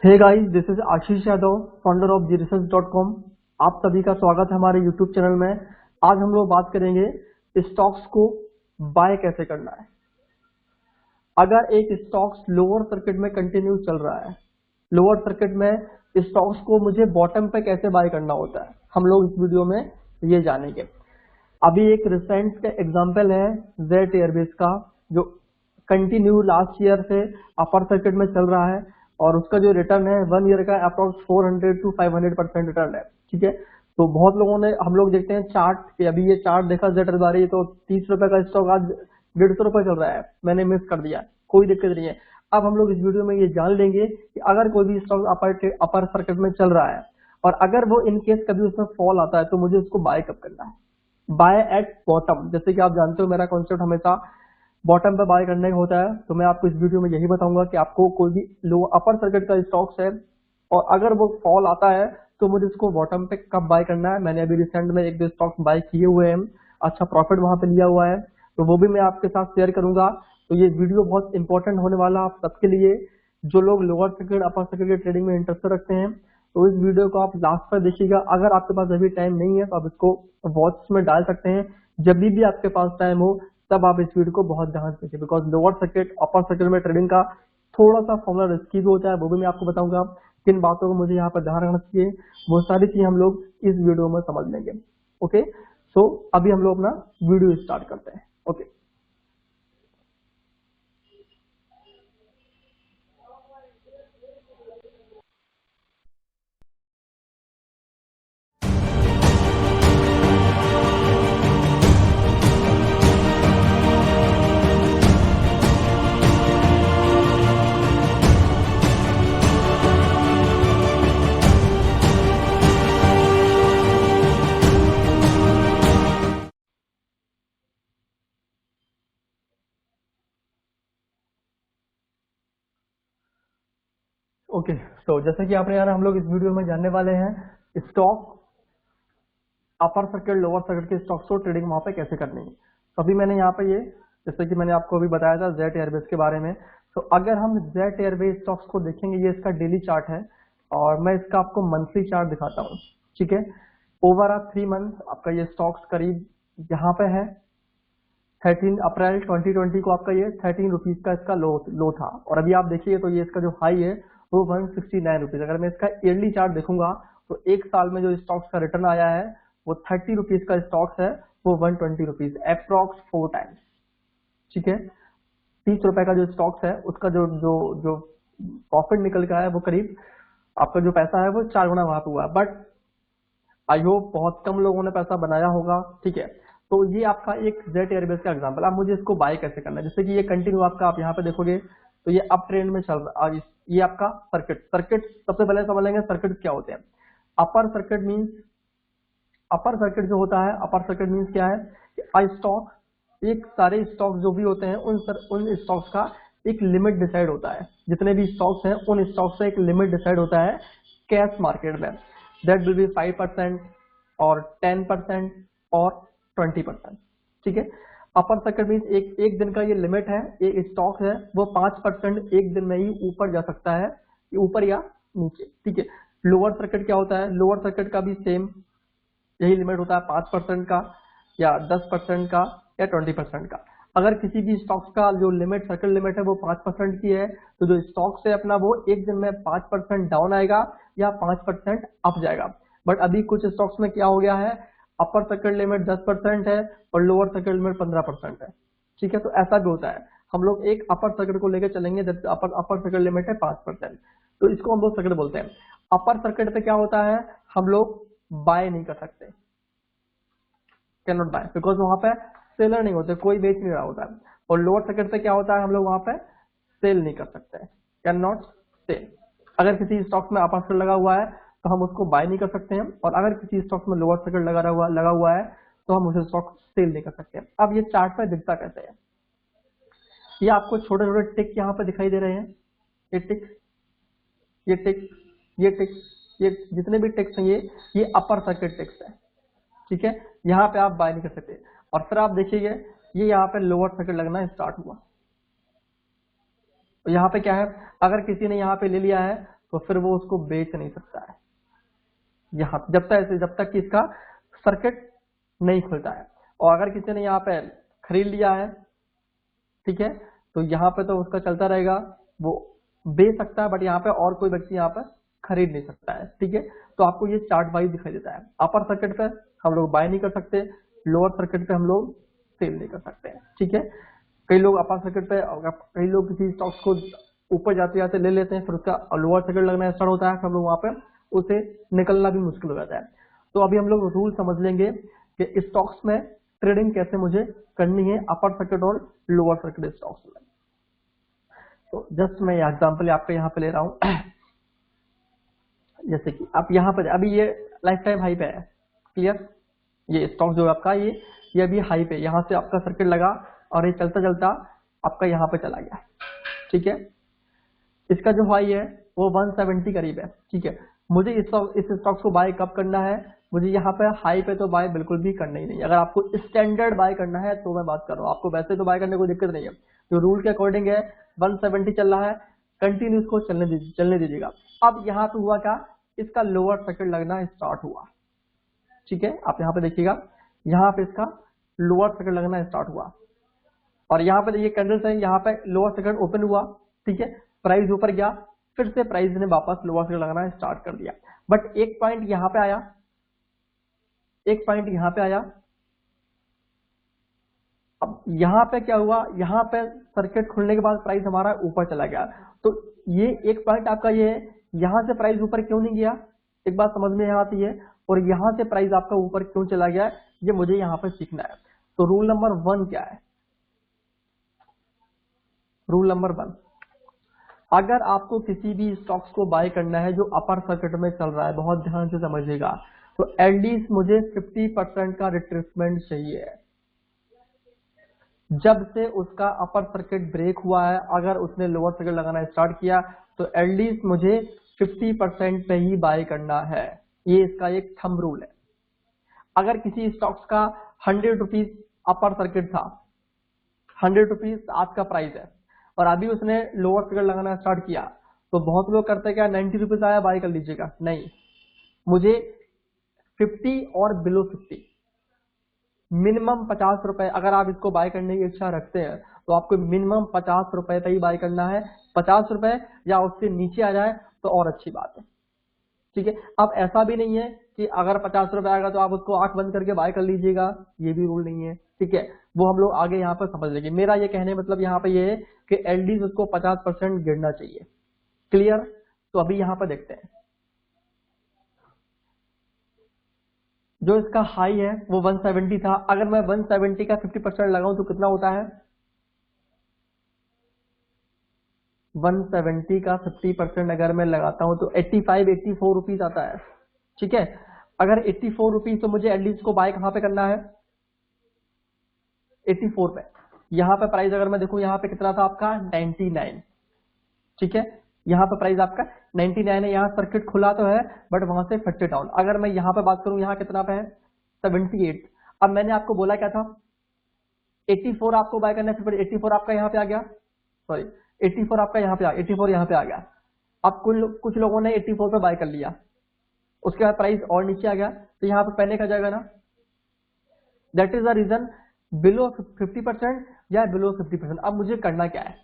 Hey guys, this is Ashish Yadav, founder of theresearch.com। आप सभी का स्वागत है हमारे यूट्यूब चैनल में। आज हम लोग बात करेंगे स्टॉक्स को बाय कैसे करना है। अगर एक स्टॉक्स लोअर सर्किट में कंटिन्यू चल रहा है, लोअर सर्किट में स्टॉक्स को मुझे बॉटम पे कैसे बाय करना होता है, हम लोग इस वीडियो में ये जानेंगे। अभी एक रिसेंट का एग्जांपल है जेट एयरवेज का, जो कंटिन्यू लास्ट ईयर से अपर सर्किट में चल रहा है और उसका जो रिटर्न है 1 ईयर का अप्रॉक्स 400 to 500% रिटर्न है। ठीक है, तो बहुत लोगों ने, हम लोग देखते हैं चार्ट कि अभी ये चार्ट देखा जेट बारी तो 30 रुपए का स्टॉक आज 150 रुपए चल रहा है, मैंने मिस कर दिया, कोई दिक्कत नहीं है। अब हम लोग इस वीडियो में ये जान लेंगे कि अगर कोई भी स्टॉक अपर सर्किट में चल रहा है और अगर वो इनकेस कभी उसमें फॉल आता है तो मुझे उसको बाय कब करना है। बाय एट बॉटम, जैसे कि आप जानते हो मेरा कॉन्सेप्ट हमेशा बॉटम पे बाय करने का होता है, तो मैं आपको इस वीडियो में यही बताऊंगा कि आपको कोई भी लो अपर सर्किट का स्टॉक्स है और अगर वो फॉल आता है तो मुझे इसको बॉटम पे कब बाय करना है। मैंने अभी रिसेंट में एक दो स्टॉक्स बाय किए हुए हैं, अच्छा प्रॉफिट वहां पे लिया हुआ है, तो वो भी मैं आपके साथ शेयर करूंगा। तो ये वीडियो बहुत इंपॉर्टेंट होने वाला आप सबके लिए, जो लोग लोअर सर्किट अपर सर्किट के ट्रेडिंग में इंटरेस्ट रखते हैं। तो इस वीडियो को आप लास्ट पर देखिएगा। अगर आपके पास अभी टाइम नहीं है तो आप इसको वॉच में डाल सकते हैं, जब भी आपके पास टाइम हो तब आप इस वीडियो को बहुत ध्यान से देखिए, because lower circuit upper circuit में ट्रेडिंग का थोड़ा सा फॉर्मुला रिस्की भी होता है, वो भी मैं आपको बताऊंगा। किन बातों को मुझे यहाँ पर ध्यान रखना चाहिए, वो सारी चीजें हम लोग इस वीडियो में समझ लेंगे। ओके, सो अभी हम लोग अपना वीडियो स्टार्ट करते हैं। ओके, ओके, तो जैसे कि आपने यार हम लोग इस वीडियो में जानने वाले हैं stock upper circuit lower circuit के स्टॉक्स को ट्रेडिंग वहां पे कैसे करनी है। तो अभी मैंने यहाँ पे ये, जैसे कि मैंने आपको अभी बताया था जेट एयरवेज के बारे में, तो अगर हम जेट एयरवेज स्टॉक्स को देखेंगे, ये इसका डेली चार्ट है और मैं इसका आपको मंथली चार्ट दिखाता हूँ। ठीक है, ओवर आ 3 मंथ आपका ये स्टॉक्स करीब यहाँ पे है 13 अप्रैल 2020 को आपका ये 13 रुपीज का इसका लो था और अभी आप देखिए तो ये इसका जो हाई है वो 169 रुपीज। अगर मैं इसका ईयरली चार्ट देखूंगा तो एक साल में जो स्टॉक्स का रिटर्न आया है वो 30 रुपीज का स्टॉक्स है, वो 120 रुपीज, अप्रॉक्स 4 टाइम्स। ठीक है, 30 रुपए का जो स्टॉक्स है उसका जो जो जो प्रॉफिट निकल के आया है वो करीब आपका जो पैसा है वो 4 गुना वहां पे हुआ। बट आई होप बहुत कम लोगों ने पैसा बनाया होगा। ठीक है, तो ये आपका एक जेट एयरवेज का एग्जांपल। अब मुझे इसको बाय कैसे करना है, जैसे कि ये कंटिन्यू आपका आप यहाँ पे देखोगे तो ये अप ट्रेंड में चल रहा है। ये आपका सर्किट सर्किट सबसे पहले समझ लेंगे सर्किट क्या होते हैं। Upper circuit means, upper circuit जो होता है, अपर सर्किट मींस क्या है कि स्टॉक, एक सारे स्टॉक जो भी होते हैं उन स्टॉक्स का एक लिमिट डिसाइड होता है। जितने भी स्टॉक्स हैं उन स्टॉक्स का एक लिमिट डिसाइड होता है कैश मार्केट में, दैट विल बी 5% और 10% और 20%। ठीक है, अपर सर्किट मींस एक एक दिन का ये लिमिट है, एक स्टॉक है वो 5% एक दिन में ही ऊपर जा सकता है, ऊपर या नीचे। ठीक है, लोअर सर्किट क्या होता है, लोअर सर्किट का भी सेम यही लिमिट होता है 5% का या 10% का या 20% का। अगर किसी भी स्टॉक्स का जो लिमिट सर्किट लिमिट है वो 5% की है तो जो स्टॉक्स है अपना वो एक दिन में 5% डाउन आएगा या 5% अप जाएगा। बट अभी कुछ स्टॉक्स में क्या हो गया है, अपर सर्किट लिमिट 10% है और लोअर सर्किट लिमिट 15% है। ठीक है, तो ऐसा भी होता है। हम लोग एक अपर सर्किट को लेकर चलेंगे, जब अपर सर्किट लिमिट है 5%, तो इसको हम लोग सर्किट बोलते हैं। अपर सर्किट पे क्या होता है, हम लोग बाय नहीं कर सकते, कैन नॉट बाय, बिकॉज वहां पे सेलर नहीं होते, कोई बेच नहीं रहा होता है। और लोअर सर्किट पे क्या होता है, हम लोग वहां पे सेल नहीं कर सकते, कैन नॉट सेल। अगर किसी स्टॉक में अपर सर्किट लगा हुआ है तो हम उसको बाय नहीं कर सकते हैं, और अगर किसी स्टॉक में लोअर सर्किट लगा हुआ है तो हम उसे स्टॉक सेल नहीं कर सकते। अब ये चार्ट पे दिखता कैसे है, ये आपको छोटे छोटे टिक यहाँ पे दिखाई दे रहे हैं, ये टिक, ये टिक, ये टिक, ये जितने भी टिक्स हैं ये अपर सर्किट टिक्स है। ठीक है, यहाँ पे आप बाय नहीं कर सकते। और फिर आप देखिए ये यहाँ पे लोअर सर्किट लगना स्टार्ट हुआ, तो यहाँ पे क्या है, अगर किसी ने यहाँ पे ले लिया है तो फिर वो उसको बेच नहीं सकता है यहाँ, जब तक कि इसका सर्किट नहीं खुलता है। और अगर किसी ने यहाँ पे खरीद लिया है, ठीक है, तो यहाँ पे तो उसका चलता रहेगा, वो बेच सकता है, बट यहाँ पे और कोई व्यक्ति यहाँ पे खरीद नहीं सकता है, ठीक है। तो आपको ये चार्ट वाइज दिखाई देता है। अपर सर्किट पे हम लोग बाय नहीं कर सकते, लोअर सर्किट पे हम लोग सेल नहीं कर सकते हैं, ठीक है। कई लोग अपर सर्किट पे, कई लोग किसी स्टॉक्स को ऊपर जाते जाते ले लेते हैं, फिर उसका लोअर सर्किट लगना स्टार्ट होता है, फिर हम लोग वहां पे उसे निकलना भी मुश्किल हो जाता है। तो अभी हम लोग रूल समझ लेंगे कि स्टॉक्स में ट्रेडिंग कैसे मुझे करनी है, अपर सर्किट और लोअर सर्किट स्टॉक्स में। तो जस्ट मैं एग्जांपल आपके यहाँ पे ले रहा हूँ। जैसे कि आप यहाँ पे अभी ये लाइफ टाइम हाई पे है, क्लियर, ये स्टॉक जो आपका ये अभी हाई पे, यहाँ से आपका सर्किट लगा और ये चलता चलता आपका यहाँ पे चला गया, ठीक है। इसका जो हाई है वो 170 करीब है, ठीक है। मुझे इस स्टॉक्स को बाय कब करना है, मुझे यहाँ पे हाई पे तो बाय बिल्कुल भी करना ही नहीं। अगर आपको स्टैंडर्ड बाय करना है तो मैं बात कर रहा हूँ, आपको वैसे तो बाय करने को दिक्कत नहीं है, जो रूल के अकॉर्डिंग है 170 चल रहा है, कंटिन्यू इसको चलने दीजिएगा। अब यहाँ पे हुआ क्या, इसका लोअर सर्किट लगना स्टार्ट हुआ, ठीक है। आप यहाँ पे देखिएगा, यहाँ पे इसका लोअर सर्किट लगना स्टार्ट हुआ और यहाँ पे ये कैंडल्स है, यहाँ पे लोअर सर्किट ओपन हुआ, ठीक है, प्राइस ऊपर गया, फिर से प्राइस ने वापस लोअर सर्किट लगाना स्टार्ट कर दिया। बट एक पॉइंट यहाँ पे आया, एक पॉइंट यहाँ पे आया। अब यहाँ पे क्या हुआ, यहाँ पे सर्किट खुलने के बाद प्राइस हमारा ऊपर चला गया। तो ये एक पॉइंट आपका ये है, यहाँ से प्राइस ऊपर क्यों नहीं गया, एक बात समझ में आती है, और यहाँ से प्राइस आपका ऊपर क्यों चला गया, ये मुझे यहाँ पे सीखना है। तो रूल नंबर 1 क्या है, रूल नंबर 1, अगर आपको किसी भी स्टॉक्स को बाय करना है जो अपर सर्किट में चल रहा है, बहुत ध्यान से समझिएगा, तो एटलीस्ट मुझे 50% का रिट्रेसमेंट चाहिए। जब से उसका अपर सर्किट ब्रेक हुआ है, अगर उसने लोअर सर्किट लगाना स्टार्ट किया, तो एटलीस्ट मुझे 50% पे ही बाय करना है। ये इसका एक थंब रूल है। अगर किसी स्टॉक्स का 100 रुपीज अपर सर्किट था, 100 रुपीज आज का प्राइस है, और अभी उसने लोअर सर्किट लगाना स्टार्ट किया, तो बहुत लोग करते हैं क्या, 90 रुपीज आया बाय कर लीजिएगा, नहीं, मुझे 50 और बिलो 50, मिनिमम 50 रुपए, अगर आप इसको बाय करने की इच्छा रखते हैं तो आपको मिनिमम 50 रुपए पे ही बाय करना है। 50 रुपए या उससे नीचे आ जाए तो और अच्छी बात है, ठीक है। अब ऐसा भी नहीं है कि अगर 50 रुपए आएगा तो आप उसको आंख बंद करके बाय कर लीजिएगा, ये भी रूल नहीं है, ठीक है। वो हम लोग आगे यहाँ पर समझ लेंगे। मेरा ये कहने मतलब यहाँ पे ये है कि एलडीज उसको 50% गिरना चाहिए, क्लियर। तो अभी यहाँ पर देखते हैं, जो इसका हाई है वो 170 था, अगर मैं 170 का 50% लगाऊं तो कितना होता है, 170 का 50% अगर मैं लगाता हूं तो 84 रुपीज आता है, ठीक है। अगर 84 रुपीज, तो मुझे एटलीस्ट को बाय कहां पे करना है, 84 पे। यहाँ पे प्राइस अगर मैं देखूं, यहाँ पे कितना था आपका 99, ठीक है, यहाँ पे प्राइस आपका 99 है। यहाँ सर्किट खुला तो है बट वहां से फटे डाउन। अगर मैं यहाँ पे बात करूं, यहाँ कितना पे है 78। अब मैंने आपको बोला क्या था, 84 आपको बाय करना है, फिर 84 आपका यहाँ पे आ गया, सॉरी 84 आपका यहाँ पे आ, 84 यहाँ पे आ गया। अब कुछ लोगों ने 84 पे बाय कर लिया, उसके बाद प्राइस और नीचे आ गया, तो यहाँ पे पैनिक आ जाएगा ना। That is the reason below 50% या बिलो 50%। अब मुझे करना क्या है,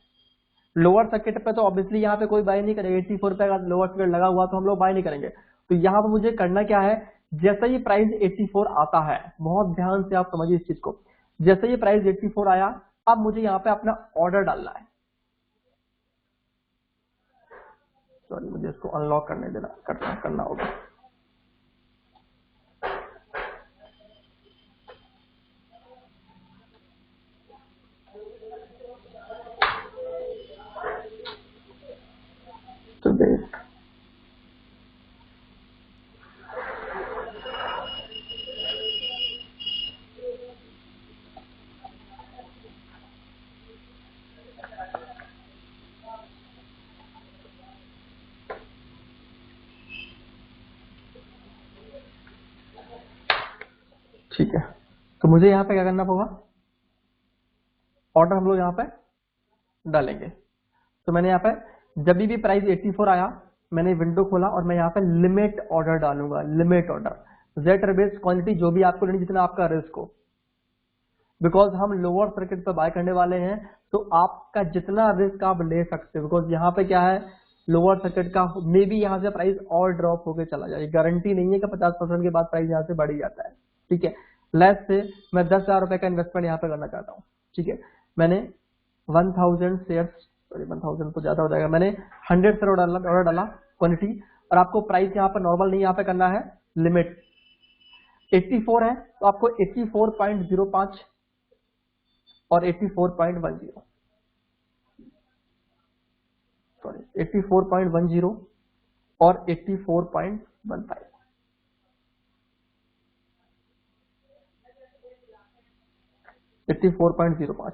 लोअर सर्किट पे तो ऑब्वियसली यहाँ पे कोई बाय नहीं करेगा, 84 पे का लोअर सर्किट लगा हुआ तो हम लोग बाय नहीं करेंगे। तो यहाँ पे मुझे करना क्या है, जैसे ही प्राइस 84 आता है, बहुत ध्यान से आप समझिए इस चीज को, जैसे ही प्राइस 84 आया, अब मुझे यहाँ पे अपना ऑर्डर डालना है। सॉरी, मुझे इसको अनलॉक करने देना, करना होगा। तो देख, ठीक है, तो मुझे यहाँ पे क्या करना होगा, ऑर्डर हम लोग यहाँ पे डालेंगे। तो मैंने यहाँ पे जब भी प्राइस 84 आया, मैंने विंडो खोला और मैं यहाँ पे लिमिट ऑर्डर डालूंगा, limit order jetter based quantity जो भी आपको लेनी जितना आपका रिस्क हो, बिकॉज हम लोअर सर्किट पे बाय करने वाले हैं तो आपका जितना रिस्क आप ले सकते हो, बिकॉज यहाँ पे क्या है लोअर सर्किट का मे बी यहाँ से प्राइस और ड्रॉप होकर चला जाए, गारंटी नहीं है कि 50% के बाद प्राइस यहाँ से बढ़ ही जाता है। ठीक है, लेस से मैं 10,000 रुपए का इन्वेस्टमेंट यहाँ पे करना चाहता हूँ। ठीक है, मैंने 1000 शेयर्स, सॉरी 1000 तो ज्यादा हो जाएगा, मैंने 100 शेयर ऑर्डर डाला क्वांटिटी, और आपको प्राइस यहाँ पर नॉर्मल नहीं यहाँ पे करना है, लिमिट 84 है तो आपको 84.05 और 84.10, सॉरी 84.10 और 84.15, $84.05।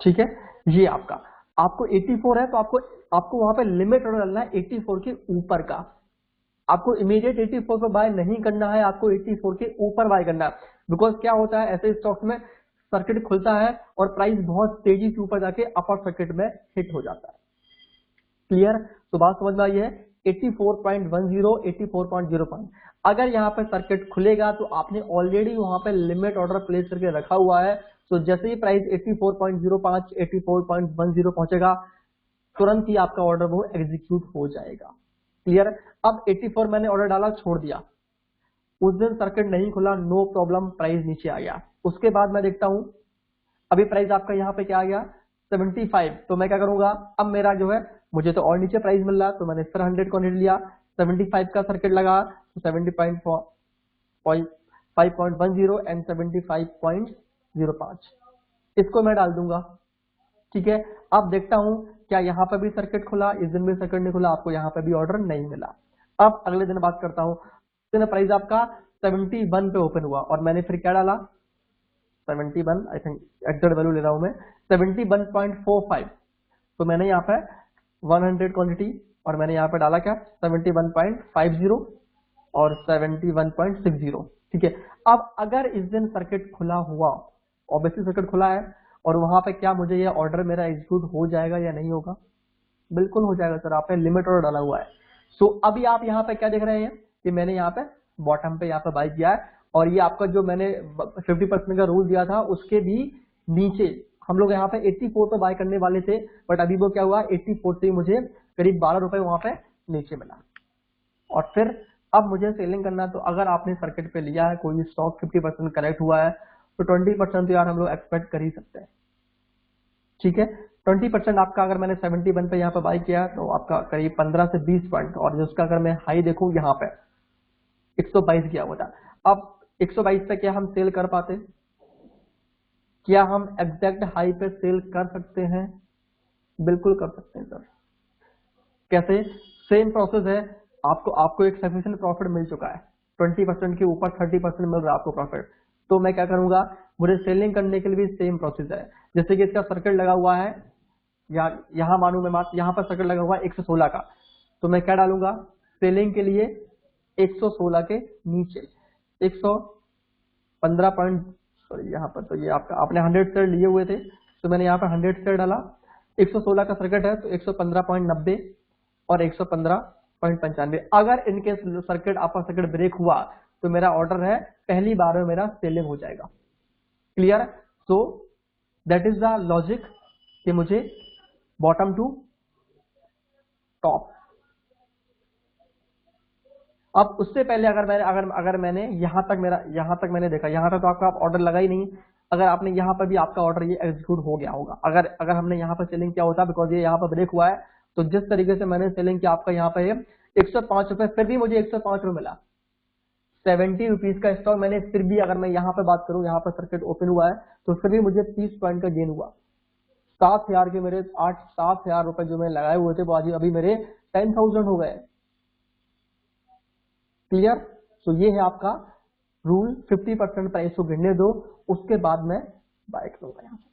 ठीक है, ये आपको 84 है तो आपको वहां पे लिमिट ऑर्डर डालना है 84 के ऊपर का। आपको इमीडिएट 84 पे बाय नहीं करना है, आपको 84 के ऊपर बाय करना है, बिकॉज क्या होता है ऐसे स्टॉक्स में सर्किट खुलता है और प्राइस बहुत तेजी से ऊपर जाके अपर सर्किट में हिट हो जाता है। क्लियर? तो बात समझ में आई है, 84.10, 84.05। अगर यहाँ पे सर्किट खुलेगा तो आपने ऑलरेडी वहां पे लिमिट ऑर्डर प्लेस करके रखा हुआ है, तो जैसे ही प्राइस 84.05, 84.10 पहुंचेगा तुरंत ही आपका ऑर्डर वो एग्जीक्यूट हो जाएगा। क्लियर? अब 84 मैंने ऑर्डर डाला, छोड़ दिया, उस दिन सर्किट नहीं खुला, नो प्रॉब्लम, प्राइस नीचे आ गया। उसके बाद मैं देखता हूं अभी प्राइस आपका यहाँ पे क्या आ गया 75, तो मैं क्या करूंगा, अब मेरा जो है मुझे तो और नीचे प्राइस मिल रहा, तो मैंने फिर 100 क्वांटिटी लिया, 75 का सर्किट लगा तो 70.510 एंड 75.05 इसको मैं डाल दूंगा। ठीक है, अब देखता हूं क्या यहाँ पे भी सर्किट खुला, इस दिन भी सर्किट नहीं खुला, आपको यहाँ पे भी ऑर्डर नहीं मिला। अब अगले दिन बात करता हूं, दिन प्राइस आपका 71 पे ओपन हुआ और मैंने फिर क्या डाला 71, आई थिंक एग्जैक्ट वैल्यू ले रहा हूं मैं 71.45, तो मैंने यहाँ पे 100 क्वांटिटी और मैंने यहाँ पे डाला क्या 71.50 और 71.60। ठीक है, अब अगर इस दिन सर्किट खुला हुआ, ऑब्वियसली सर्किट खुला है, और वहां पे क्या मुझे ये ऑर्डर मेरा एग्जीक्यूट हो जाएगा या नहीं होगा? बिल्कुल हो जाएगा सर, आपने लिमिट ऑर्डर डाला हुआ है। सो अभी आप यहाँ पे क्या देख रहे हैं कि मैंने यहाँ पे बॉटम पे यहाँ पे बाय किया है, और ये आपका जो मैंने 50% का रूल दिया था उसके भी नीचे हम लोग यहाँ पे 84 पे बाय करने वाले थे, बट अभी वो क्या हुआ 84 से मुझे करीब 12 रुपए वहां पे नीचे मिला, और फिर अब मुझे सेलिंग करना। तो अगर आपने सर्किट पे लिया है कोई स्टॉक 50% करेक्ट हुआ है तो 20% तो यार हम लोग एक्सपेक्ट कर ही सकते हैं। ठीक है, 20% आपका अगर मैंने 71 पे यहाँ पे बाय किया तो आपका करीब 15 से 20 पॉइंट, और जिसका अगर मैं हाई देखूं यहाँ पे 122 गया हुआ था। अब 122 पे क्या हम सेल कर पाते? क्या हम एग्जैक्ट हाई पे सेल कर सकते हैं? बिल्कुल कर सकते हैं सर। कैसे? सेम प्रोसेस है, आपको एक सफिशिएंट प्रॉफिट मिल चुका है, 20% के ऊपर 30% मिल रहा है आपको प्रॉफिट, तो मैं क्या करूंगा, मुझे सेलिंग करने के लिए भी सेम प्रोसेस है। जैसे कि इसका सर्किट लगा हुआ है या यहाँ मानू मैं यहाँ पर सर्किट लगा हुआ है 116 का, तो मैं क्या डालूंगा सेलिंग के लिए 116 के नीचे 115 पॉइंट, सॉरी यहाँ पर तो ये आपने 100 शेयर लिए हुए थे तो मैंने यहाँ पर 100 शेयर डाला, 116 का सर्किट है तो 115.90 और 115.95। अगर in case circuit upper circuit break हुआ तो मेरा ऑर्डर है पहली बार में मेरा सेलिंग हो जाएगा। Clear? So that is the logic कि मुझे बॉटम टू टॉप। अब उससे पहले अगर मैंने यहां तक मैंने देखा, यहां तक तो आपका ऑर्डर लगा ही नहीं, अगर आपने यहां पर भी आपका ऑर्डर ये एग्जीक्यूट हो गया होगा, अगर हमने यहां पर सेलिंग किया होता, बिकॉज ये यहां पर ब्रेक हुआ है, तो जिस तरीके से मैंने सेलिंग किया आपका यहाँ पे 105 रुपए, फिर भी मुझे 105 रुपए मिला, 70 रुपीज का स्टॉक मैंने, फिर भी अगर मैं यहाँ पे बात करूं, यहाँ पर सर्किट ओपन हुआ है तो फिर भी मुझे 30 पॉइंट का गेन हुआ। 7,000 के मेरे 7,000 रुपए जो मैंने लगाए हुए थे वो अभी मेरे 10,000 हो गए। क्लियर? तो ये है आपका रूल, 50% प्राइस को गिरने दो, उसके बाद मैं बाय करूंगा यहाँ पे।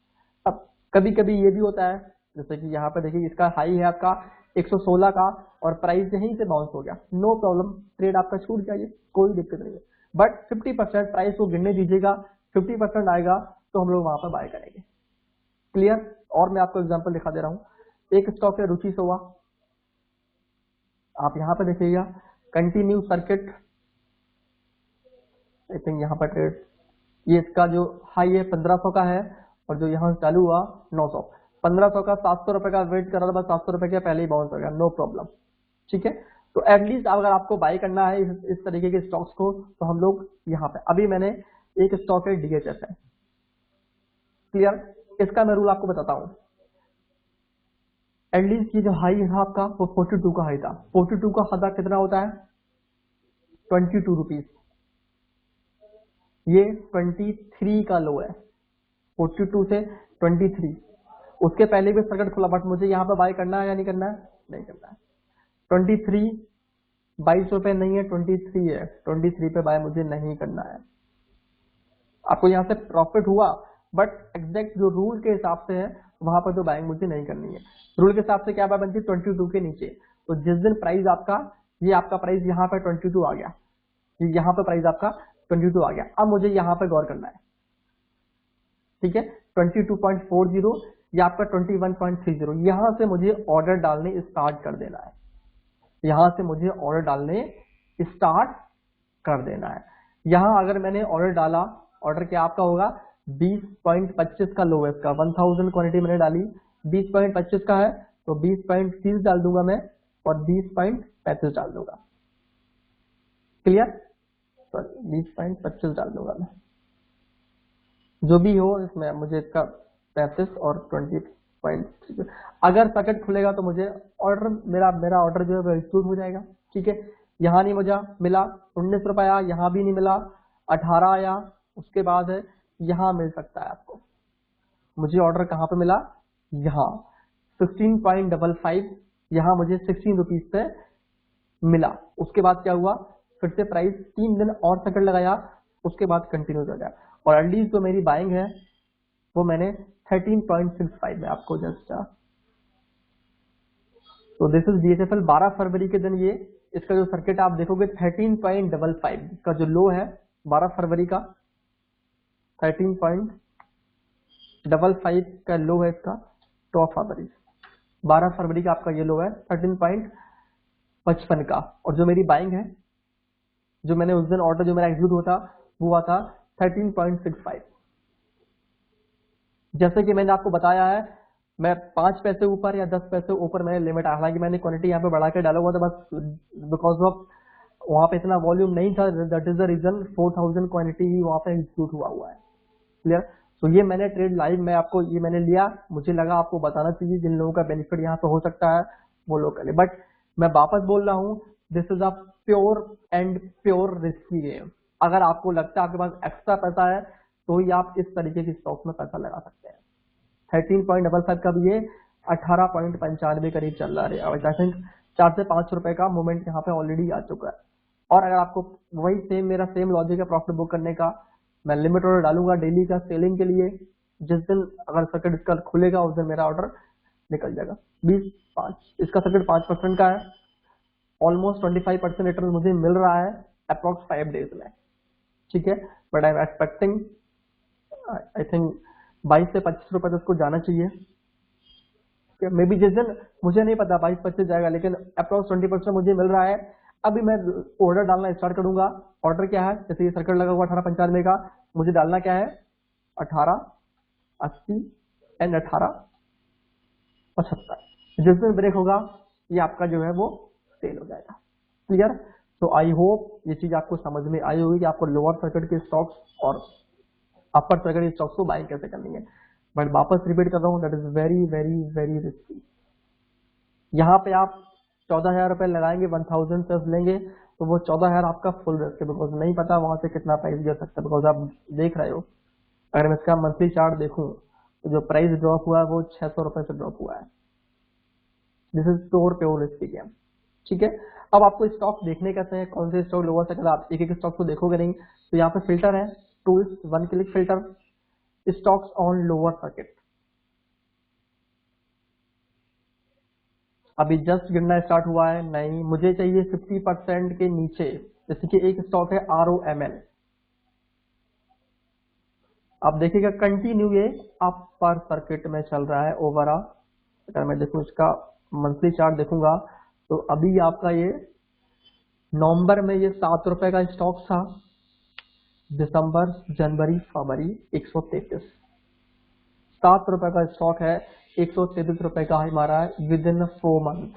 अब कभी कभी ये भी होता है, जैसे कि यहाँ पे देखिए इसका हाई है आपका 116 का और प्राइस यहीं से बाउंस हो गया, नो प्रॉब्लम, ट्रेड आपका छूट जाइए, कोई दिक्कत नहीं है, बट 50% प्राइस को गिरने दीजिएगा, 50% आएगा तो हम लोग वहां पर बाय करेंगे। क्लियर? और मैं आपको एग्जांपल दिखा दे रहा हूं, एक स्टॉक है रुचि सोवा, आप यहाँ पे देखिएगा कंटिन्यू सर्किट, आई थिंक यहाँ पर ट्रेड, ये इसका जो हाई है 1500 का है और जो यहाँ से चालू हुआ 900, 1500 का 700 रुपए का वेट कर रहा था, बस 700 रुपए के पहले ही बाउंस हो गया, नो प्रॉब्लम। ठीक है, तो एटलीस्ट अगर आपको बाय करना है इस तरीके के स्टॉक्स को, तो हम लोग यहाँ पे अभी मैंने एक स्टॉक है DHS है, क्लियर, इसका मैं रूल आपको बताता हूँ। एटलीस्ट ये जो हाई था आपका वो 42 का हाई था, 42 का हाई कितना होता है 22 रुपीज, ये 23 का लो है, 42 से 23, उसके पहले भी सर्किट खुला, बट मुझे यहाँ पे बाय करना है या नहीं करना है, नहीं करना है। 23 22 रुपए नहीं है, 23 है, 23 पे बाय मुझे नहीं करना है। आपको यहाँ से प्रॉफिट हुआ, बट एग्जैक्ट जो रूल के हिसाब से है वहां पर तो बाइंग मुझे नहीं करनी है। रूल के हिसाब से क्या बाय बनती है 22 के नीचे, तो जिस दिन प्राइस आपका, ये आपका प्राइस यहाँ पे 22 आ गया, यहाँ पे प्राइस आपका 22 आ गया, अब मुझे यहाँ पे गौर करना है। ठीक है, 22.40 या आपका 21.30, यहां से मुझे ऑर्डर डालने स्टार्ट कर देना है, यहां से मुझे ऑर्डर डालने स्टार्ट कर देना है। यहां अगर मैंने ऑर्डर डाला, ऑर्डर क्या आपका होगा 20.25 का लो है इसका, 1000 क्वांटिटी मैंने डाली, 20.25 का है तो 20.30 डाल दूंगा मैं और 20.35 डाल दूंगा, क्लियर, सॉरी 20.25 डाल दूंगा मैं, जो भी हो इसमें मुझे इसका 35 और 20.3, अगर सर्किट खुलेगा तो मुझे ऑर्डर, मेरा ऑर्डर जो है वो एग्जीक्यूट हो जाएगा। ठीक है, यहाँ नहीं मुझे मिला 19 रुपया, यहाँ भी नहीं मिला 18 आया, उसके बाद है यहाँ मिल सकता है आपको, मुझे ऑर्डर कहाँ पे मिला, यहाँ 16.55, यहाँ मुझे 16 रुपीज पे मिला। उसके बाद क्या हुआ, फिर से प्राइस 3 दिन और सर्किट लगाया, उसके बाद कंटिन्यू हो गया, और एटलीस्ट जो मेरी बाइंग है वो मैंने 13.65 में आपको जस्ट, तो दिस इज DHFL 12 फरवरी के दिन, ये इसका जो सर्किट आप देखोगे 13.55 का जो लो है 12 फरवरी का, 13.55 का लो है इसका, 12 फरवरी का आपका ये लो है 13.55 का, और जो मेरी बाइंग है, जो मैंने उस दिन ऑर्डर जो मेरा एग्जीक्यूट हुआ था वो हुआ था 13.65। जैसे कि मैंने आपको बताया है, मैं 5 पैसे ऊपर या 10 पैसे ऊपर मैंने लिमिट, हालांकि मैंने क्वांटिटी यहाँ पे बढ़ा के डाला हुआ था, बस बिकॉज ऑफ वहां पे इतना वॉल्यूम नहीं था, that is the reason 4000 quantity ही वहां पे एग्जीक्यूट हुआ है, क्लियर। तो ये मैंने ट्रेड लाइव में आपको ये मैंने लिया, मुझे लगा आपको बताना चाहिए, जिन लोगों का बेनिफिट यहाँ पे हो सकता है वो लोग कर ले, बट मैं वापस बोल रहा हूँ this is a pure and pure risky game. अगर आपको लगता है आपके पास एक्स्ट्रा पैसा है तो ही आप इस तरीके की स्टॉक में पैसा लगा सकते हैं। 13.55 का भी ये 18.95 करीब चल रहा है, आई थिंक 4 से 5 रुपए का मूवमेंट यहाँ पे ऑलरेडी आ चुका है। और अगर आपको वही सेम मेरा सेम लॉजिक है प्रॉफिट बुक करने का, मैं लिमिट ऑर्डर डालूंगा डेली का सेलिंग के लिए, जिस दिन अगर सर्किट इसका खुलेगा उस दिन मेरा ऑर्डर निकल जाएगा। 20.5 इसका सर्किट 5% का है, ऑलमोस्ट 25% रिटर्न मुझे मिल रहा है अप्रॉक्स 5 डेज में। ठीक है, but I am expecting I think 22 से 25 रुपए तो उसको जाना चाहिए, मे बी जिस दिन मुझे नहीं पता 22-25 जाएगा, लेकिन अप्रॉक्स 20% मुझे मिल रहा है। अभी मैं ऑर्डर डालना स्टार्ट करूंगा। ऑर्डर क्या है, जैसे ये सर्किट लगा हुआ 18.95 का, मुझे डालना क्या है 18.80 एंड 18.75। जिस दिन ब्रेक होगा ये आपका जो है वो सेल हो जाएगा, क्लियर। तो आई होप ये चीज आपको समझ में आई होगी कि आपको लोअर सर्किट के स्टॉक्स और अपर सर्किट के स्टॉक्स को बाइंग कैसे करनी है। बट वापस रिपीट कर रहा हूँ, that is very very very risky. यहाँ पे आप 14,000 रुपए लगाएंगे, 1000 प्लस लेंगे तो वो 14,000 आपका फुल रिस्क है, बिकॉज नहीं पता वहां से कितना प्राइस गिर सकता है। बिकॉज आप देख रहे हो, अगर मैं इसका मंथली चार्ट देखूं तो जो प्राइस ड्रॉप हुआ है वो 600 रुपए से ड्रॉप हुआ है। This is pure risky game. ठीक है, अब आपको स्टॉक देखने कैसे हैं, कौन से स्टॉक लोअर सर्किट, आप एक एक स्टॉक को देखोगे नहीं, तो यहाँ पे फिल्टर है, tools, 1 click filter, stocks on lower circuit. अभी जस्ट गिरना स्टार्ट हुआ है, नहीं मुझे चाहिए 50% के नीचे। जैसे कि एक स्टॉक है ROML, आप देखिएगा कंटिन्यू ये अपर सर्किट में चल रहा है ओवर अ अगर मैं देखूं इसका मंथली चार्ट देखूंगा तो अभी आपका ये नवंबर में ये 7 रुपए का स्टॉक था, दिसंबर जनवरी फरवरी 133, 7 रुपए का स्टॉक है, 133 रुपए का हमारा है विद इन 4 मंथ।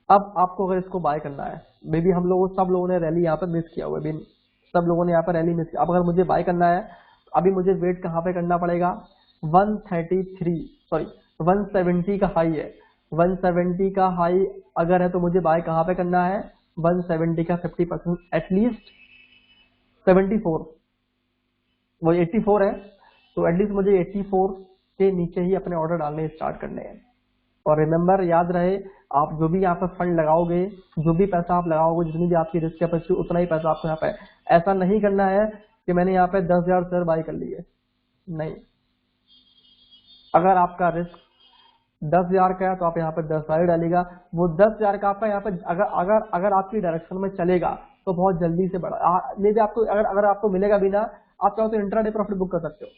अब आपको अगर इसको बाय करना है, मे बी सब लोगों ने रैली यहाँ पे मिस किया हुआ है, सब लोगों ने यहाँ पर रैली मिस किया। अब अगर मुझे बाय करना है, अभी मुझे वेट कहाँ पे करना पड़ेगा, 170 का हाई है, 170 का हाई अगर है तो मुझे बाय कहाँ पे करना है, 170 का 50% एटलीस्ट 74, वो 84 है, तो एटलीस्ट मुझे 84 के नीचे ही अपने ऑर्डर डालने स्टार्ट करने हैं। और रिमेंबर, याद रहे, आप जो भी यहाँ पे फंड लगाओगे, जो भी पैसा आप लगाओगे, जितनी भी आपकी रिस्क कैपेसिटी, उतना ही पैसा आपको यहाँ पे, ऐसा नहीं करना है कि मैंने यहाँ पे 10,000 शेयर बाई कर लिए, नहीं। अगर आपका रिस्क 10,000 का है तो आप यहाँ पे 10,000 डालेगा, वो 10,000 का आपका यहाँ पे अगर आपकी डायरेक्शन में चलेगा तो बहुत जल्दी से बढ़ा, मे भी आपको अगर आपको मिलेगा भी ना, आप चाहो तो इंट्राडे प्रॉफिट बुक कर सकते हो।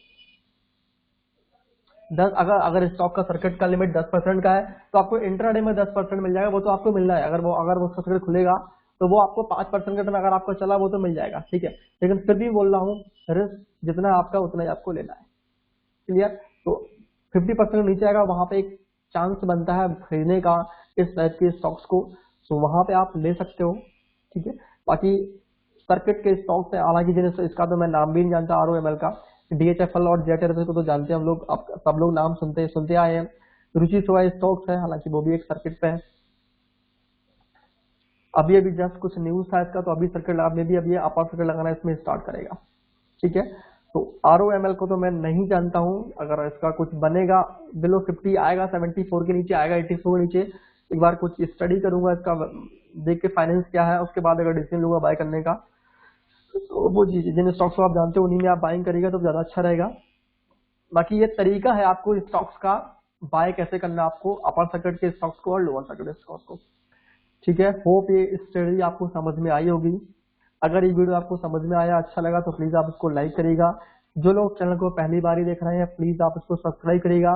10 अगर स्टॉक का सर्किट का लिमिट 10% का है तो आपको इंट्राडे में 10% मिल जाएगा, वो तो आपको मिलना है। अगर वो सर्किट खुलेगा तो वो आपको 5% का टर्न अगर आपको चला वो तो मिल जाएगा, ठीक है। लेकिन फिर भी बोल रहा हूँ, रिस्क जितना आपका उतना ही आपको लेना है, क्लियर। तो 50% नीचे आएगा, वहां पे एक चांस बनता है खरीदने का इस टाइप के स्टॉक्स को, तो वहां पे आप ले सकते हो, ठीक है। बाकी सर्किट के स्टॉक्स है, हालांकि जिन्हें इसका तो मैं नाम भी नहीं जानता, ROML का, DHFL और JTRF को तो जानते हैं हम लोग, सब लोग नाम सुनते आए हैं। रुचि सोया स्टॉक्स है, हालांकि वो भी एक सर्किट पे है। अभी जस्ट कुछ न्यूज था इसका, तो अभी सर्किट में भी अभी अपर सर्किट लगाना इसमें स्टार्ट करेगा, ठीक है। तो ROML को तो मैं नहीं जानता हूं, अगर इसका कुछ बनेगा बिलो 50 आएगा, 74 के नीचे आएगा, 84 के नीचे, एक बार कुछ स्टडी करूंगा इसका, देख के फाइनेंस क्या है, उसके बाद अगर डिसीजन लूंगा बाय करने का, तो वो जिन स्टॉक्स को आप जानते हो उन्हीं में आप बाइंग करेगा तो ज्यादा अच्छा रहेगा। बाकी ये तरीका है आपको स्टॉक्स का बाय कैसे करना, आपको अपर सर्किट के स्टॉक्स को और लोअर सर्किट के स्टॉक्स को, ठीक है। होप ये स्टडी आपको समझ में आई होगी। अगर ये वीडियो आपको समझ में आया, अच्छा लगा, तो प्लीज आप इसको लाइक करिएगा। जो लोग चैनल को पहली बार ही देख रहे हैं, प्लीज आप इसको सब्सक्राइब करिएगा,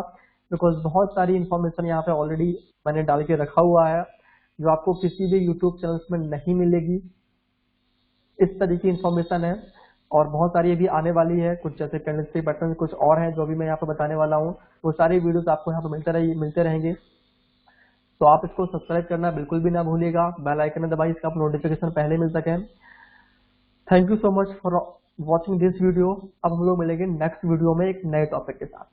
बिकॉज बहुत सारी इंफॉर्मेशन यहाँ पे ऑलरेडी मैंने डाल के रखा हुआ है, जो आपको किसी भी यूट्यूब चैनल में नहीं मिलेगी। इस तरीके की इंफॉर्मेशन है, और बहुत सारी अभी आने वाली है, कुछ जैसे कैंडलस्टिक पैटर्न, कुछ और है जो भी मैं यहाँ पे बताने वाला हूँ, वो सारी वीडियोस आपको यहाँ पे मिलते रहेंगे। तो आप इसको सब्सक्राइब करना बिल्कुल भी ना भूलिएगा, बेल आइकन दबाइए, इसका आप नोटिफिकेशन पहले मिल सके। Thank you so much for watching this video. अब हम लोग मिलेंगे नेक्स्ट वीडियो में एक नए टॉपिक के साथ।